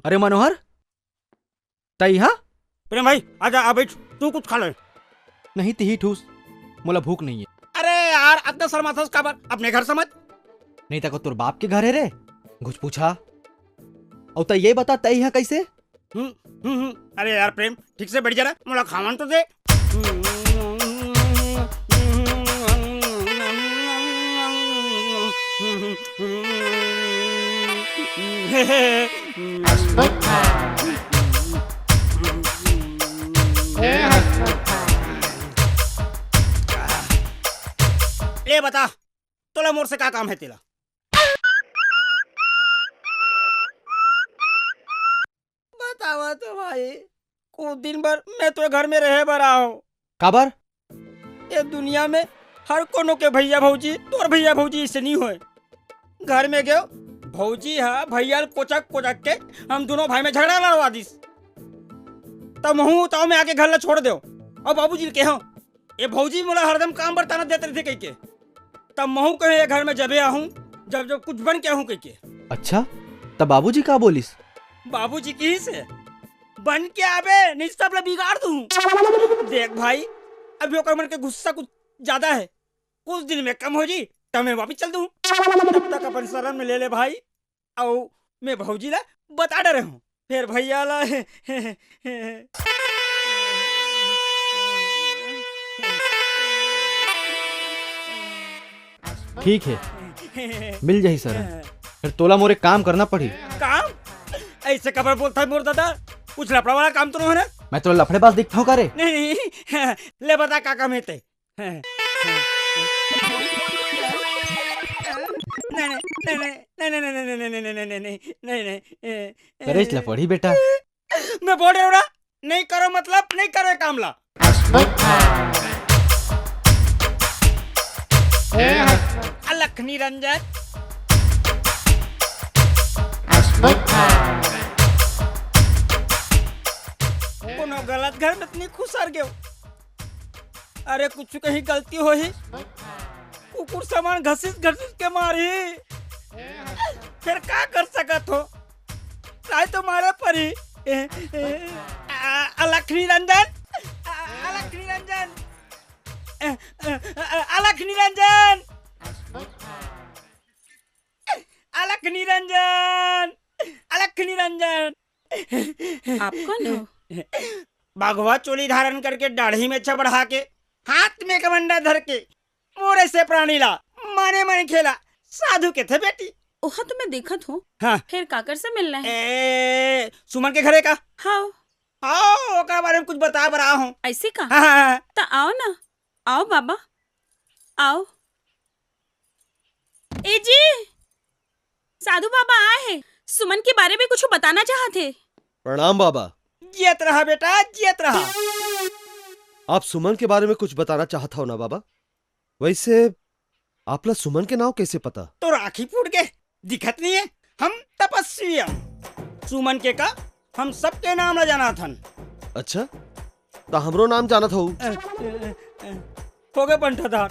अरे मनोहर, तई हाँ प्रेम भाई आजा, आ बैठ, तू कुछ खा ले। नहीं ती ठूस, मोला भूख नहीं है। अरे यार अतना शर्माथस काबर, अपने घर समझ। नहीं तको तोर बाप के घर है रे, कुछ पूछा और तई ये बता तई हाँ कैसे? अरे यार प्रेम ठीक से बैठ जा रहा, मोला खावन तो दे। ले बता, तोला मोर से क्या काम है तेरा? बतावा तो भाई, कुछ दिन भर मैं तो घर में रहे बरा हूँ। काबर? ये दुनिया में हर कोनो के भैया भौजी तोर भैया भौजी इससे नहीं होए। घर में गयो भौजी है भैया कोचक कोचक के हम दोनों भाई में झगड़ा लड़वा दिस। तब महू ताऊ में आके घर ला छोड़ दो और बाबूजी के हो ये भौजी मोला हरदम काम बर्ताना देते रहे कह के। तब महू कहे ये घर में जबे आहूं जब जब कुछ बन के आहूं कह के। अच्छा तब बाबूजी का बोलिस? बाबूजी की से बन के आबे नहीं सब ला बिगाड़ दूं। देख भाई अभी ओकर मन के गुस्सा कुछ ज्यादा है, कुछ दिन में कम हो जी तब मैं वापिस चल दूं। तब तक अपन शरण में ले ले भाई, और मैं भौजी ला बता डरे हूँ फिर भैया ला। ठीक है मिल जाही शरण, फिर तोला मोरे काम करना पड़ी। काम ऐसे कबर बोलता है मोर दादा, कुछ लफड़ा वाला काम तो नहीं है ना? मैं तो लफड़ेबाज दिखता हूँ करे? नहीं ले बता का काम है ते। करेज ला पड़ी बेटा। मैं बोल रहा हूँ नहीं करो मतलब नहीं करो काम ला। अलख निरंजन कोनो गलत घर में इतनी खुश हर गयो। अरे कुछ कहीं गलती हो ही कुकुर सामान घसीस घसीस के मारी फिर क्या कर सकत हो, चाहे तो मारे पर ही। अलख निरंजन अलख निरंजन अलख निरंजन अलख निरंजन अलख निरंजन। आप कौन हो? भगवा चोली धारण करके दाढ़ी में अच्छा बढ़ा के हाथ में कमंडा धर के मोरे से प्राणी ला माने मन खेला साधु के थे बेटी। ओहा तो मैं देखत हूँ। हाँ फिर काकर से मिलना है? सुमन के घरे का। हाँ हाँ ओकरा बारे में कुछ बता रहा हूँ। ऐसे का? हाँ। तो आओ ना, आओ बाबा आओ। ए जी साधु बाबा आए हैं, सुमन के बारे में कुछ बताना चाहते। प्रणाम बाबा। जियत रहा बेटा जियत रहा। आप सुमन के बारे में कुछ बताना चाहता हो ना बाबा? वैसे आपला सुमन के नाम कैसे पता? तो राखी फूट के दिखत नहीं है, हम तपस्वी हैं। सुमन के का हम सबके नाम न जाना थन। अच्छा तो हमरो नाम जानत हो? हो गए पंठाधार,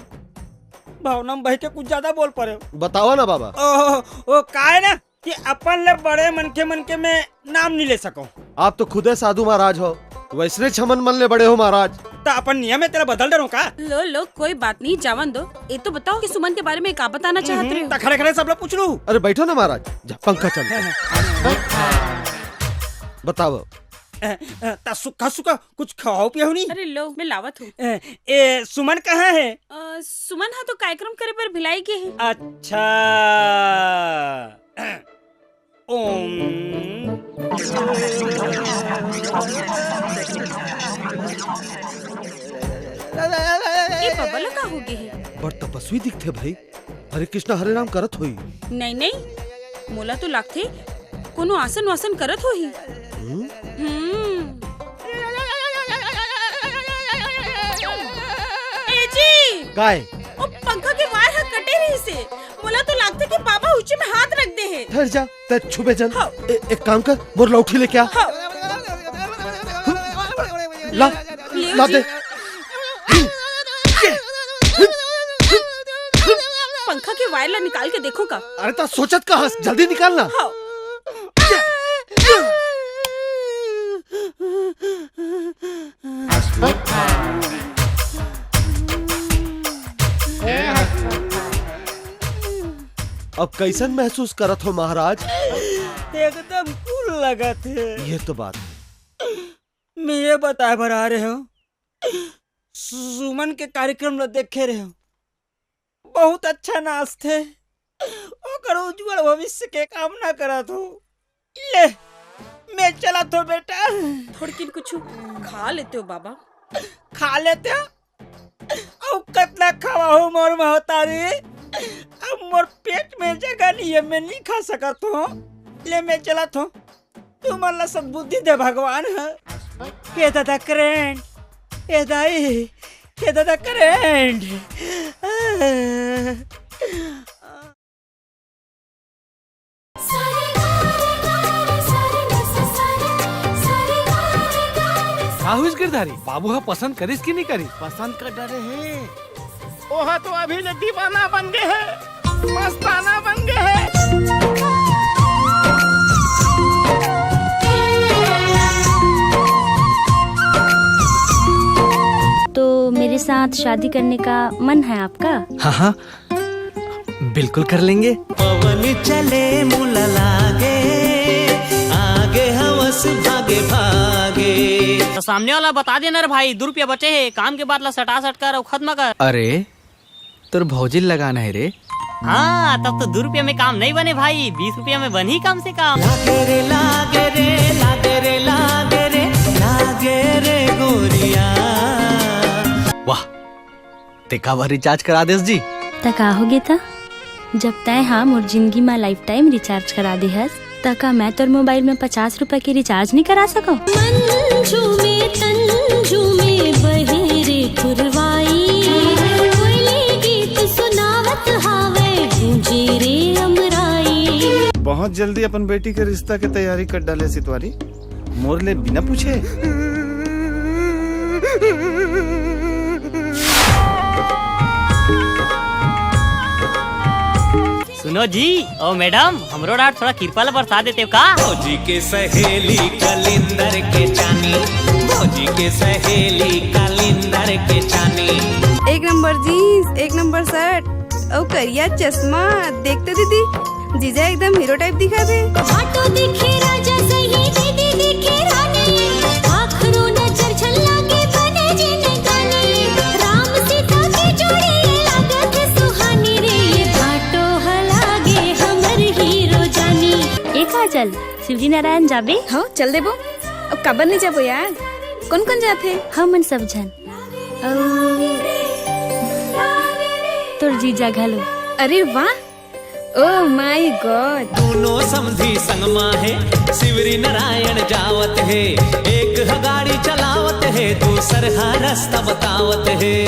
भावना में बह के कुछ ज्यादा बोल पड़े। बतावा ना बाबा। ओ का है ना कि अपन ले बड़े मन के में नाम नहीं ले सको। आप तो खुदे साधु महाराज हो, वैसने छमन मन ले बड़े हो महाराज। तो अपन नियम है तेरा बदल डरो का? लो कोई बात नहीं, जावन दो। ये तो बताओ कि सुमन के बारे में क्या बताना चाहते हो? खड़े खड़े सब लोग पूछ लूं। अरे बैठो ना महाराज, जा पंखा चल। बताओ। सुखा सुखा कुछ खाओ पियो नहीं? अरे लो मैं लावत हूँ। सुमन कहाँ है? सुमन हाँ तो कार्यक्रम करे पर भिलाई के है। अच्छा ओम ये बबला का हो गए है? बड़ तपस्वी दिखते भाई, हरे कृष्णा हरे राम करत होई। नहीं मोला तो लगते कोनो आसन वासन करत होही। ए जी काय ओ पंखा के वायर हा कटे रही से, मोला तो लगते कि बाबा ऊंचे में हाथ रख दे है। ठहर जा, ते छुपे जन। हाँ। एक काम कर, मोर लौठी लेके आ। हाँ। ला दे। पंखा के वायर ला निकाल के देखो का। अरे ता सोचत कहाँ, जल्दी निकालना। हाँ। अब कैसन महसूस करत हो महाराज? एकदम कूल लगा थे। ये तो बात। मैं ये बताए भरा रहे हो, सुमन के कार्यक्रम ल देखे रहे हो, बहुत अच्छा नाच थे, ओकर उज्जवल भविष्य के कामना करत हो। ले मैं चला तो बेटा। थोड़ी किन कुछ खा लेते हो बाबा? खा लेते हो? अब कितना खावा हो मोर महतारी, अब मोर पेट में जगह नहीं है, मैं नहीं खा सकत हूँ। ले मैं चला तो, तुम्हारा सद्बुद्धि दे भगवान है। हे दादा करेंट, हे दाई, हे दादा करेंट। काहुस गिरधारी बाबू हा पसंद करिस की नहीं करी? पसंद कर डरे है, ओह तो अभी ले दीवाना बन गए है, मस्ताना बन गए है। तो मेरे साथ शादी करने का मन है आपका? हाँ हाँ बिल्कुल कर लेंगे। पवन चले मुला लागे, आगे हवस भागे भागे। तो सामने वाला बता देना रे भाई, 2 रुपया बचे है, काम के बाद ला सटा सट कर और खत्म कर। अरे तुर भौजी लगाना है रे। हाँ तब तो 2 रुपया में काम नहीं बने भाई, 20 रुपया में बनी कम से कम। लागे रे लागे रे लागे रे लागे रे लागे रे गोरिया। वाह तेका बार रिचार्ज करा देस जी। तका होगे था जब तय हम और जिंदगी में लाइफ टाइम रिचार्ज करा दे हस, तका मैं तोर मोबाइल में 50 रुपए की रिचार्ज नहीं करा सको? बहुत जल्दी अपन बेटी के रिश्ता के तैयारी कर डाले सितवारी, मोर ले बिना पूछे। सुनो जी, ओ मैडम हमरो डाट थोड़ा कृपा ला बरसा देते हो का? भौजी के सहेली कलिंदर के चानी, भौजी के सहेली कलिंदर के चानी। 1 नंबर जीन्स, 1 नंबर शर्ट और करिया चश्मा, देखते दीदी जीजा एकदम हीरो टाइप दिखा थे। ऑटो दिखे राजा सही, दीदी दिखे रानी, आखिरों नजर झल्ला के बने जिन गाने, राम सीता की जोड़ी लागत सुहानी रे, ये ऑटो हलागे हमर हीरो जानी। एक आजल शिवजी नारायण जाबे? हाँ चल देबो। अब कबर नहीं जाबो यार? कौन कौन जाते? हम सब जन तोर जीजा घलो। अरे वाह, ओह माय गॉड। दोनों समधी संगमा है, शिवरी नारायण जावत है, एक ह गाड़ी चलावत है, दूसर हा रास्ता बतावत है।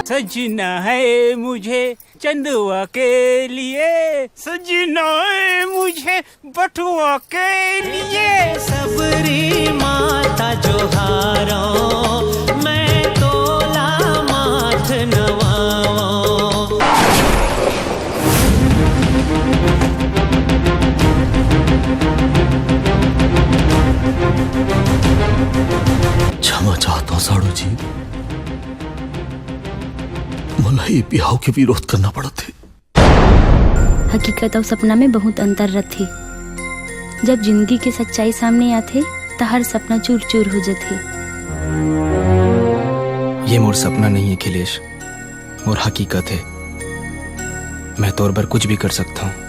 सजना है मुझे चंदुआ के लिए, सजना है मुझे बटुआ के लिए। सबरी माता जोहारो, मैं तोला माथ नवाओ। क्षमा चाहता हूँ साड़ू जी, मला ये बिहाव के विरोध करना पड़ा थे। हकीकत और सपना में बहुत अंतर रहती। जब जिंदगी की सच्चाई सामने आते तो हर सपना चूर चूर हो जाते। ये मोर सपना नहीं है अखिलेश, मोर हकीकत है। मैं तौर पर कुछ भी कर सकता हूँ।